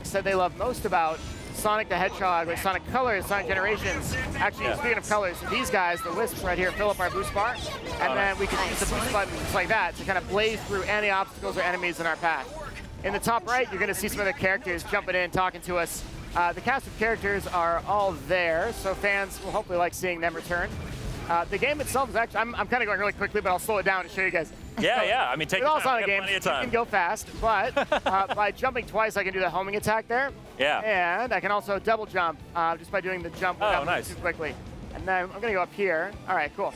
said they love most about Sonic the Hedgehog, like Sonic Colors, Sonic Generations. Actually, speaking of colors, these guys, the wisps right here, fill up our boost bar, and then we can use the boost button just like that to kind of blaze through any obstacles or enemies in our path. In the top right, you're going to see some of the characters jumping in, talking to us. The cast of characters are all there, so fans will hopefully like seeing them return. The game itself is actually, I'm kind of going really quickly, but I'll slow it down to show you guys. Yeah. I mean, take your time. Sonic games, you can go fast, but by jumping twice, I can do the homing attack there. Yeah. And I can also double jump just by doing the jump without moving too quickly. And then I'm going to go up here. All right, cool.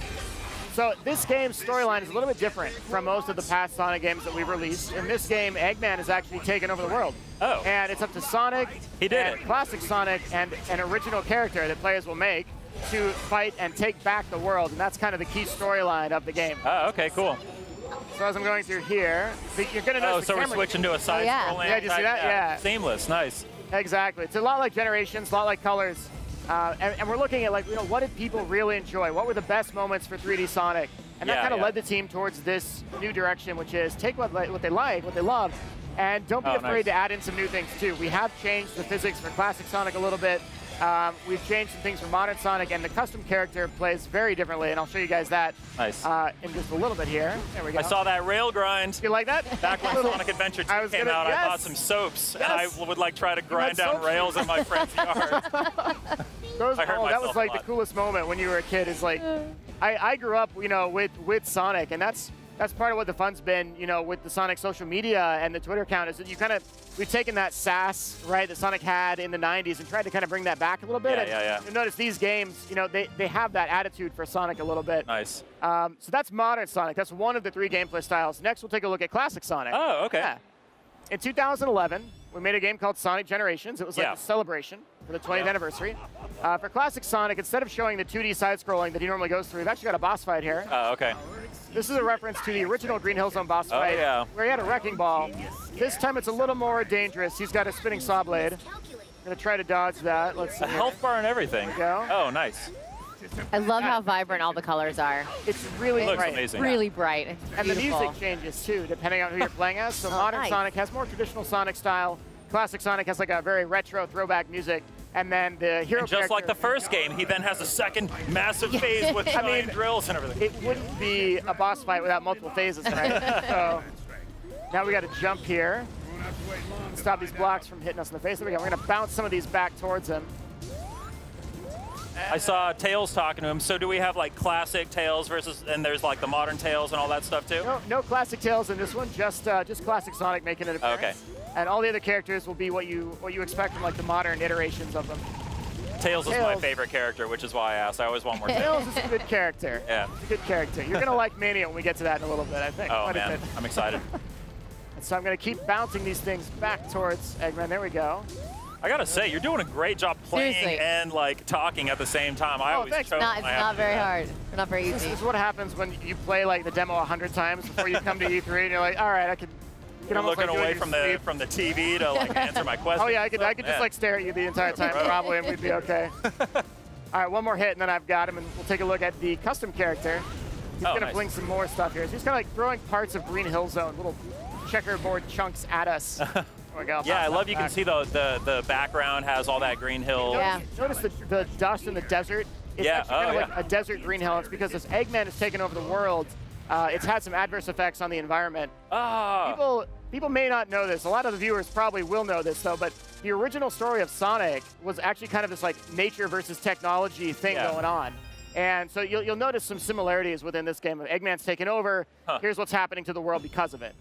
So this game's storyline is a little bit different from most of the past Sonic games that we've released. In this game, Eggman has actually taken over the world. Oh. And it's up to Sonic, classic Sonic, and an original character that players will make to fight and take back the world. And that's kind of the key storyline of the game. Oh, okay, cool. So as I'm going through here, you're going to notice so we're switching to a side scrolling. Yeah, did you see that? Yeah. Seamless, nice. Exactly. It's a lot like Generations, a lot like Colors. And we're looking at, like, you know, what did people really enjoy? What were the best moments for 3D Sonic? And that kind of led the team towards this new direction, which is take what they like, what they love, and don't be afraid to add in some new things, too. We have changed the physics for classic Sonic a little bit. We've changed some things for modern Sonic, and the custom character plays very differently, and I'll show you guys that in just a little bit here. There we go. I saw that rail grind. You like that? Back when Sonic Adventure 2 came out, I bought some soaps, and I would like try to grind down rails in my friend's yard. That was like the coolest moment when you were a kid. Is like, I grew up, you know, with Sonic, and that's part of what the fun's been, you know, with the Sonic social media and the Twitter account, is that we've taken that sass, right, that Sonic had in the 90s and tried to kind of bring that back a little bit. You'll notice these games, you know, they have that attitude for Sonic a little bit. Nice. So that's modern Sonic. That's one of the 3 gameplay styles. Next, we'll take a look at classic Sonic. Oh, okay. Yeah. In 2011, we made a game called Sonic Generations. It was like a celebration for the 20th anniversary. For classic Sonic, instead of showing the 2D side-scrolling that he normally goes through, we've actually got a boss fight here. Oh, okay. This is a reference to the original Green Hill Zone boss fight, where he had a wrecking ball. This time it's a little more dangerous. He's got a spinning saw blade. I'm gonna try to dodge that. Let's see. A health bar and everything. There we go. Oh, nice. I love how vibrant all the colors are. It's really bright. Amazing. Really bright. And the music changes too, depending on who you're playing as. So modern Sonic has more traditional Sonic style. Classic Sonic has like a very retro throwback music. And then the hero just like the first game, he then has a second massive phase with giant drills and everything. It wouldn't be a boss fight without multiple phases, right? So now we got to jump here. Stop these blocks from hitting us in the face. There we go. We're going to bounce some of these back towards him. I saw Tails talking to him. So do we have like classic Tails versus, and there's like the modern Tails and all that stuff too? No classic Tails in this one. Just classic Sonic making an appearance. Okay. And all the other characters will be what you expect from like the modern iterations of them. Tails is my favorite character, which is why I asked. I always want more Tails is a good character. Yeah. It's a good character. You're going to like Mania when we get to that in a little bit, I think. Oh, man. I'm excited. And so I'm going to keep bouncing these things back towards Eggman. There we go. I got to say, you're doing a great job playing and like talking at the same time. I always thanks. It's not very hard. Not very easy. This is what happens when you play like the demo 100 times before you come to E3 and you're like, all right, I can... You're looking away from the TV to like answer my question. Oh yeah, I could just like stare at you the entire time probably, and we'd be okay. All right, one more hit, and then I've got him, and we'll take a look at the custom character. He's gonna fling some more stuff here. So he's kind of like throwing parts of Green Hill Zone, little checkerboard chunks at us. There we go. Yeah, I love you can see the background has all that Green Hill. Notice the dust in the desert. It's actually kind of like a desert Green Hill. It's because as Eggman has taken over the world, it's had some adverse effects on the environment. People may not know this. A lot of the viewers probably will know this, though, but the original story of Sonic was actually kind of this like nature versus technology thing going on. And so you'll notice some similarities within this game. Eggman's taken over. Here's what's happening to the world because of it.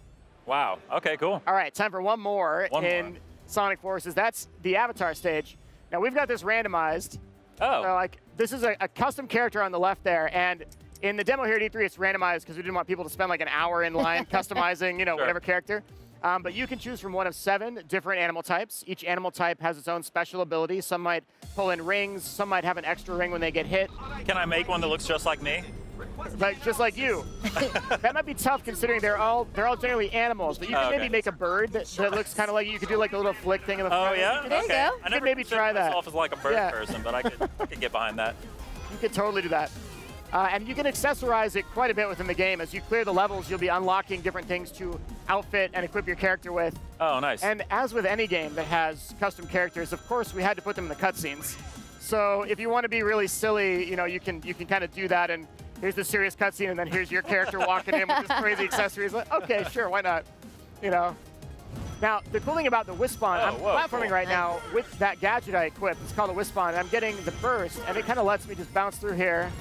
Wow. Okay, cool. All right, time for one more in Sonic Forces. That's the Avatar stage. Now, we've got this randomized. Oh. So, like, this is a custom character on the left there, and in the demo here at E3, it's randomized because we didn't want people to spend like an hour in line customizing, you know, whatever character. But you can choose from one of 7 different animal types. Each animal type has its own special ability. Some might pull in rings. Some might have an extra ring when they get hit. Can I make one that looks just like me? Like just like you. That might be tough considering they're all generally animals. But you can maybe make a bird that looks kind of like you could do like a little flick thing in the front. Oh yeah. There you go. I never maybe try that. myself as like a bird person, but I could get behind that. You could totally do that. And you can accessorize it quite a bit within the game. As you clear the levels, you'll be unlocking different things to outfit and equip your character with. Oh, nice. And as with any game that has custom characters, of course, we had to put them in the cutscenes. So if you want to be really silly, you know, you can kind of do that. And here's the serious cutscene, and then here's your character walking in with this crazy accessories. Like, okay, sure, why not? You know. Now, the cool thing about the Wisp-On, I'm platforming right now with that gadget I equipped. It's called a Wisp-On, and I'm getting the burst, and it kind of lets me just bounce through here.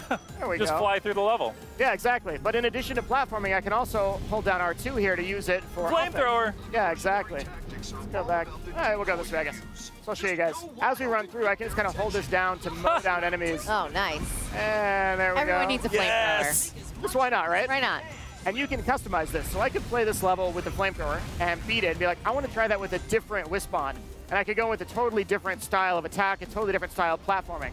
There we go. Just fly through the level. Yeah, exactly. But in addition to platforming, I can also hold down R2 here to use it for flamethrower. Yeah, exactly. Let's go back. All right, we'll go this way, I guess. So I'll show you guys. As we run through, I can just kind of hold this down to mow down enemies. Oh, nice. And there we go. Everyone needs a flamethrower. Just why not, right? Why not? And you can customize this. So I could play this level with the flamethrower and beat it and be like, I want to try that with a different Wisp-On. And I could go with a totally different style of attack, a totally different style of platforming.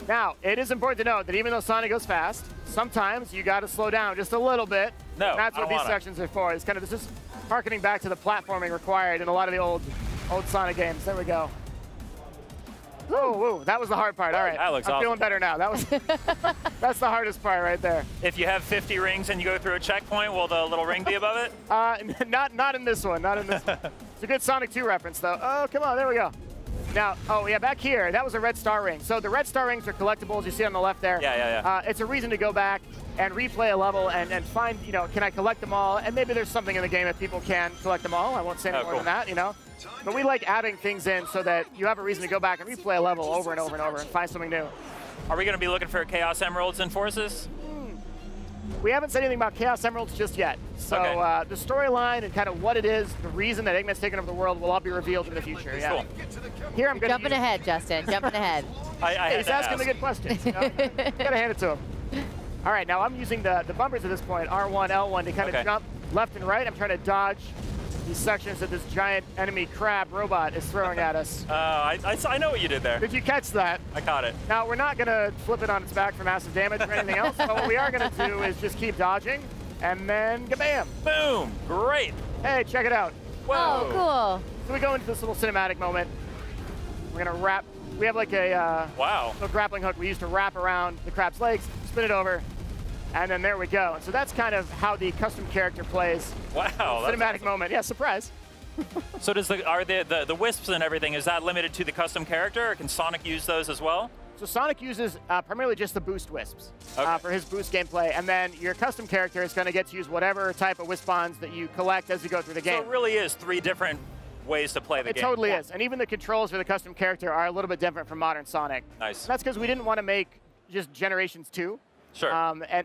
Now, it is important to note that even though Sonic goes fast, sometimes you got to slow down just a little bit. No, and that's what these sections are for. It's kind of, this is harkening back to the platforming required in a lot of the old Sonic games. There we go. Whoa, that was the hard part. All right, that looks I'm awesome. feeling better now. That was that's the hardest part right there. If you have 50 rings and you go through a checkpoint, will the little ring be above it? Not in this one. Not in this one. It's a good Sonic 2 reference, though. Oh, come on, there we go. Now, oh yeah, back here, that was a red star ring. So the red star rings are collectibles. You see on the left there. Yeah. It's a reason to go back and replay a level and find, you know, can I collect them all? And maybe there's something in the game that people can collect them all. I won't say any more than that, you know. But we like adding things in so that you have a reason to go back and replay a level over and over and over and find something new. Are we going to be looking for Chaos Emeralds and Forces? We haven't said anything about Chaos Emeralds just yet. So the storyline and kind of what it is, the reason that Eggman's taken over the world will all be revealed in the future. Yeah. Cool. Here I'm jumping ahead, Justin. Jumping ahead. He's asking the good questions. You know? Gotta hand it to him. All right, now I'm using the bumpers at this point, R1, L1, to kind of jump left and right. I'm trying to dodge these sections that this giant enemy crab robot is throwing at us. I know what you did there. Did you catch that? I caught it. Now, we're not going to flip it on its back for massive damage or anything else, but what we are going to do is just keep dodging, and then kabam! Boom! Great! Hey, check it out. Whoa! Oh, cool. So we go into this little cinematic moment. We're going to wrap. We have like a grappling hook we use to wrap around the crab's legs, spin it over, and then there we go. And so that's kind of how the custom character plays. Wow. Cinematic moment. Yeah, surprise. So does the wisps and everything, is that limited to the custom character, or can Sonic use those as well? So Sonic uses primarily just the boost wisps for his boost gameplay, and then your custom character is going to get to use whatever type of wisp-ons that you collect as you go through the game. So it really is 3 different ways to play the game. It totally is. And even the controls for the custom character are a little bit different from modern Sonic. Nice. And that's because we didn't want to make just Generations 2. Sure.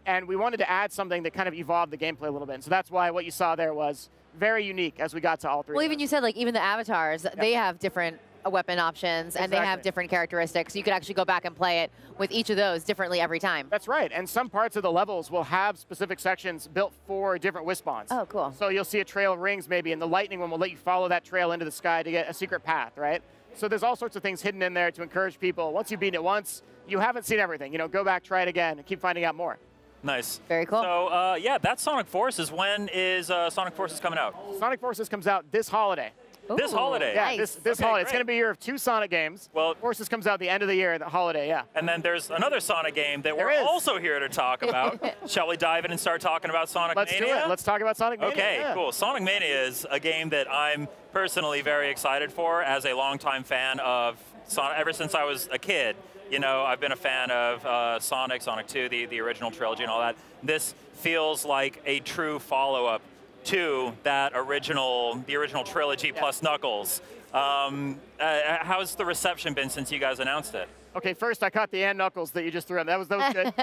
And we wanted to add something that kind of evolved the gameplay a little bit. And so that's why what you saw there was very unique as we got to all 3. Well, even you said, like, even the avatars, they have different weapon options, and they have different characteristics. You could actually go back and play it with each of those differently every time. That's right. And some parts of the levels will have specific sections built for different wisp-ons. Oh, cool. So you'll see a trail of rings maybe, and the lightning one will let you follow that trail into the sky to get a secret path, right? So there's all sorts of things hidden in there to encourage people. Once you've beaten it once, you haven't seen everything. You know, go back, try it again, and keep finding out more. Nice. Very cool. So, yeah, that's Sonic Forces. When is Sonic Forces coming out? Sonic Forces comes out this holiday. Ooh, this holiday? Yeah, nice. this holiday. It's going to be a year of 2 Sonic games. Well, Forces comes out the end of the year, the holiday, yeah. And then there's another Sonic game that we're also here to talk about. Shall we dive in and start talking about Sonic Mania? Let's do it. Let's talk about Sonic Mania. Okay, cool. Sonic Mania is a game that I'm personally very excited for as a longtime fan of Sonic. Ever since I was a kid, you know, I've been a fan of Sonic 2, the original trilogy and all that. This feels like a true follow-up to that the original trilogy plus Knuckles. How's the reception been since you guys announced it? Okay, first I caught the and Knuckles that you just threw in. That was good.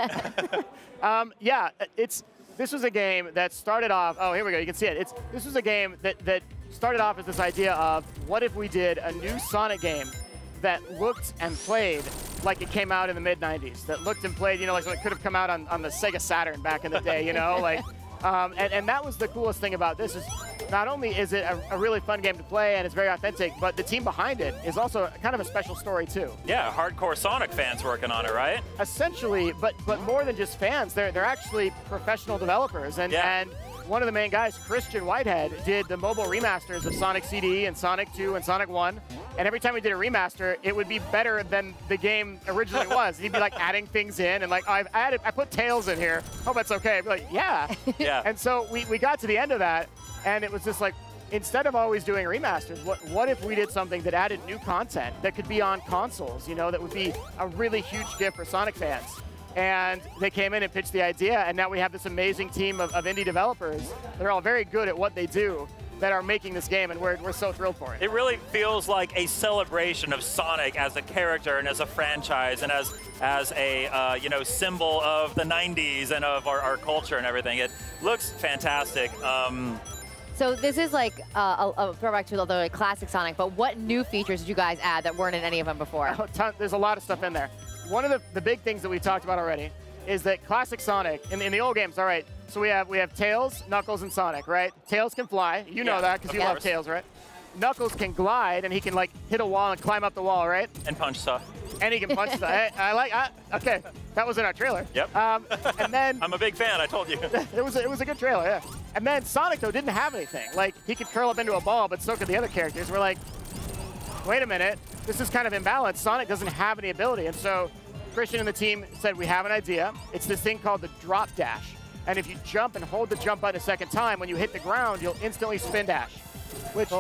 Yeah, this was a game that started off. Oh, here we go. You can see it. This was a game that started off as this idea of what if we did a new Sonic game that looked and played like it came out in the mid-90s. That looked and played, you know, like it could have come out on the Sega Saturn back in the day, you know, like. And that was the coolest thing about this is not only is it a really fun game to play and it's very authentic, but the team behind it is also kind of a special story too. Yeah, hardcore Sonic fans working on it, right? Essentially, but more than just fans, they're actually professional developers, and one of the main guys, Christian Whitehead, did the mobile remasters of Sonic CD and Sonic 2 and Sonic 1. And every time we did a remaster, it would be better than the game originally was. He'd be like adding things in and like, oh, I put Tails in here. Hope that's okay. I'd be like, yeah. Yeah. And so we got to the end of that, and it was just like, instead of always doing remasters, what if we did something that added new content that could be on consoles, you know, that would be a really huge gift for Sonic fans? And they came in and pitched the idea, and now we have this amazing team of indie developers. They're all very good at what they do, that are making this game, and we're so thrilled for it. It really feels like a celebration of Sonic as a character and as a franchise and as a you know, symbol of the 90s and of our culture and everything. It looks fantastic. So this is like a throwback to the classic Sonic, but what new features did you guys add that weren't in any of them before? There's a lot of stuff in there. One of the big things that we've talked about already is that classic Sonic, in the old games, all right, so we have Tails, Knuckles, and Sonic, right? Tails can fly. You know that because you love Tails, right? Knuckles can glide, and he can, like, hit a wall and climb up the wall, right? And punch stuff. And he can punch stuff. Okay, that was in our trailer. Yep. And then... I'm a big fan, I told you. it was a good trailer, yeah. And then Sonic, though, didn't have anything. Like, he could curl up into a ball, but so could the other characters. We're like, wait a minute, this is kind of imbalanced. Sonic doesn't have any ability. And so Christian and the team said, we have an idea. It's this thing called the drop dash. And if you jump and hold the jump button a second time, when you hit the ground, you'll instantly spin dash. Which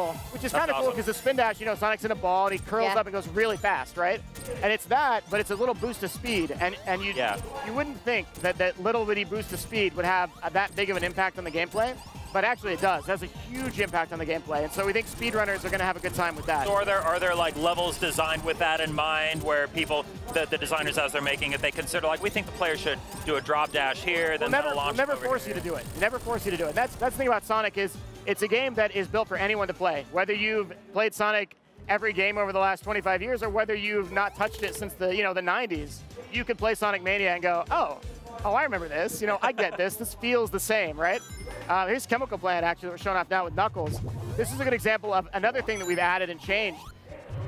is kind of cool because the spin dash, you know, Sonic's in a ball and he curls up and goes really fast, right? And it's that, but it's a little boost of speed. And you wouldn't think that little bitty boost of speed would have that big of an impact on the gameplay, but actually it does. It has a huge impact on the gameplay. And so we think speedrunners are going to have a good time with that. So are there like levels designed with that in mind where people, the designers as they're making it, they consider like, we think the player should do a drop dash here, then we'll never force you to do it. Never force you to do it. That's the thing about Sonic is, it's a game that is built for anyone to play. Whether you've played Sonic every game over the last 25 years or whether you've not touched it since the 90s, you could play Sonic Mania and go, oh, I remember this. You know, I get this. This feels the same, right? Here's Chemical Plant, actually, that we're showing off now with Knuckles. This is a good example of another thing that we've added and changed.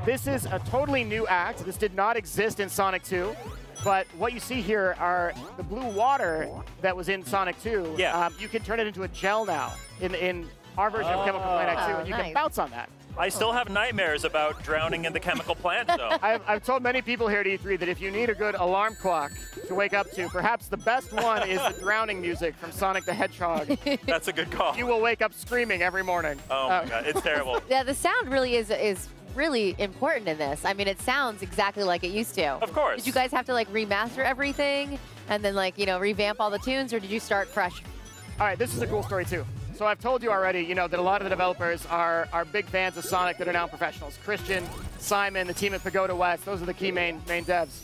This is a totally new act. This did not exist in Sonic 2. But what you see here are the blue water that was in Sonic 2. Yeah. You can turn it into a gel now in our version of Chemical Plant Act 2, and you can bounce on that. I still have nightmares about drowning in the chemical plant, though. I've told many people here at E3 that if you need a good alarm clock to wake up to, perhaps the best one is the drowning music from Sonic the Hedgehog. That's a good call. You will wake up screaming every morning. Oh my God, it's terrible. Yeah, the sound really is really important in this. I mean, it sounds exactly like it used to. Of course. Did you guys have to like remaster everything and then like, you know, revamp all the tunes, or did you start fresh? All right, this is a cool story too. So I've told you already, you know, that a lot of the developers are big fans of Sonic that are now professionals. Christian, Simon, the team at Pagoda West, those are the key main devs.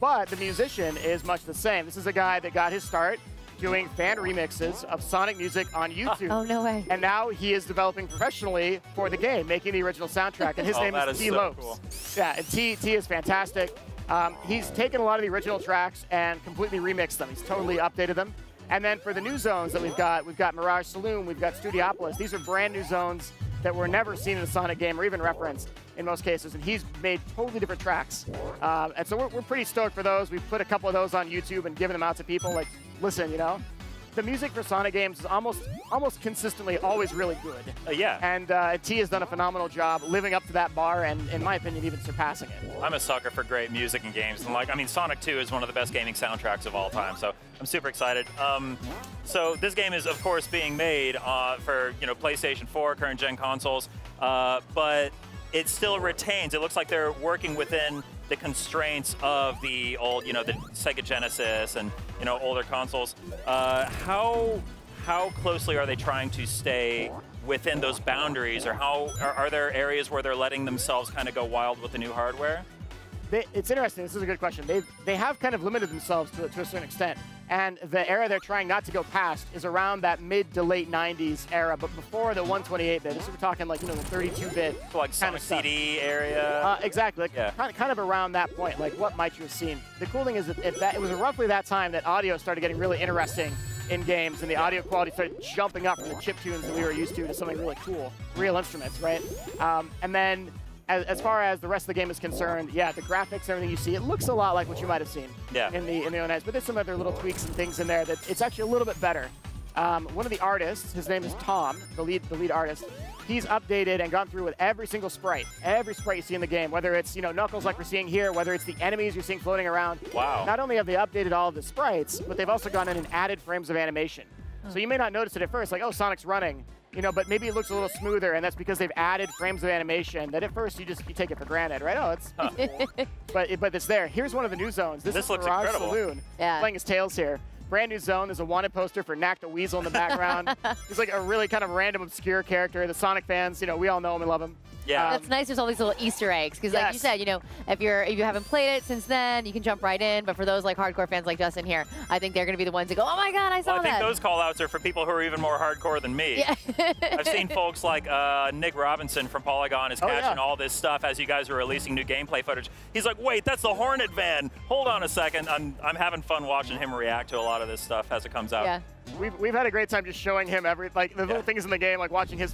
But the musician is much the same. This is a guy that got his start doing fan remixes of Sonic music on YouTube. Oh, no way. And now he is developing professionally for the game, making the original soundtrack. And his name is T. Lopes. Cool. Yeah, and T is fantastic. He's taken a lot of the original tracks and completely remixed them. He's totally updated them. And then for the new zones that we've got Mirage Saloon, we've got Studiopolis. These are brand new zones that were never seen in a Sonic game or even referenced in most cases. And he's made totally different tracks. And so we're pretty stoked for those. We've put a couple of those on YouTube and given them out to people. Like, listen, you know, the music for Sonic games is almost consistently always really good. Yeah. And T has done a phenomenal job living up to that bar and, in my opinion, even surpassing it. I'm a sucker for great music and games. And like, I mean, Sonic 2 is one of the best gaming soundtracks of all time. So I'm super excited. So this game is, of course, being made for, you know, PlayStation 4, current gen consoles, but it still retains. It looks like they're working within the constraints of the old, you know, the Sega Genesis and, you know, older consoles. How closely are they trying to stay within those boundaries, or how are there areas where they're letting themselves kind of go wild with the new hardware? It's interesting. This is a good question. They have kind of limited themselves to a certain extent. And the era they're trying not to go past is around that mid to late 90s era, but before the 128-bit. So we're talking like, you know, the 32-bit so like Sonic CD area? Exactly. Like, yeah. kind of around that point. Like, what might you have seen? The cool thing is that it was roughly that time that audio started getting really interesting in games, and the audio quality started jumping up from the chiptunes that we were used to something really cool, real instruments, right? And then as far as the rest of the game is concerned, yeah, the graphics, everything you see, it looks a lot like what you might have seen in the ONES, but there's some other little tweaks and things in there that it's actually a little bit better one of the artists, his name is Tom, the lead artist. He's updated and gone through with every single sprite you see in the game, whether it's Knuckles like we're seeing here, whether it's the enemies you're seeing floating around. Wow. Not only have they updated all of the sprites, but they've also gone in and added frames of animation. So you may not notice it at first, like, oh, Sonic's running, but maybe it looks a little smoother, and that's because they've added frames of animation that at first you take it for granted, right? Oh, it's, but it's there. Here's one of the new zones. This is looks Mirage incredible. Saloon, playing his Tails here. Brand new zone. There's a wanted poster for Knack the Weasel in the background. He's like a really kind of random, obscure character. The Sonic fans, we all know him and love him. Yeah. That's nice. There's all these little Easter eggs because, like you said, if you haven't played it since then, you can jump right in. But for those like hardcore fans like Justin here, I think they're going to be the ones that go, "Oh my God, I saw that." I think those call-outs are for people who are even more hardcore than me. Yeah. I've seen folks like Nick Robinson from Polygon is catching all this stuff as you guys are releasing new gameplay footage. He's like, "Wait, that's the Hornet van. Hold on a second." I'm having fun watching him react to a lot of this stuff as it comes out. Yeah. We've had a great time just showing him the little things in the game, like watching his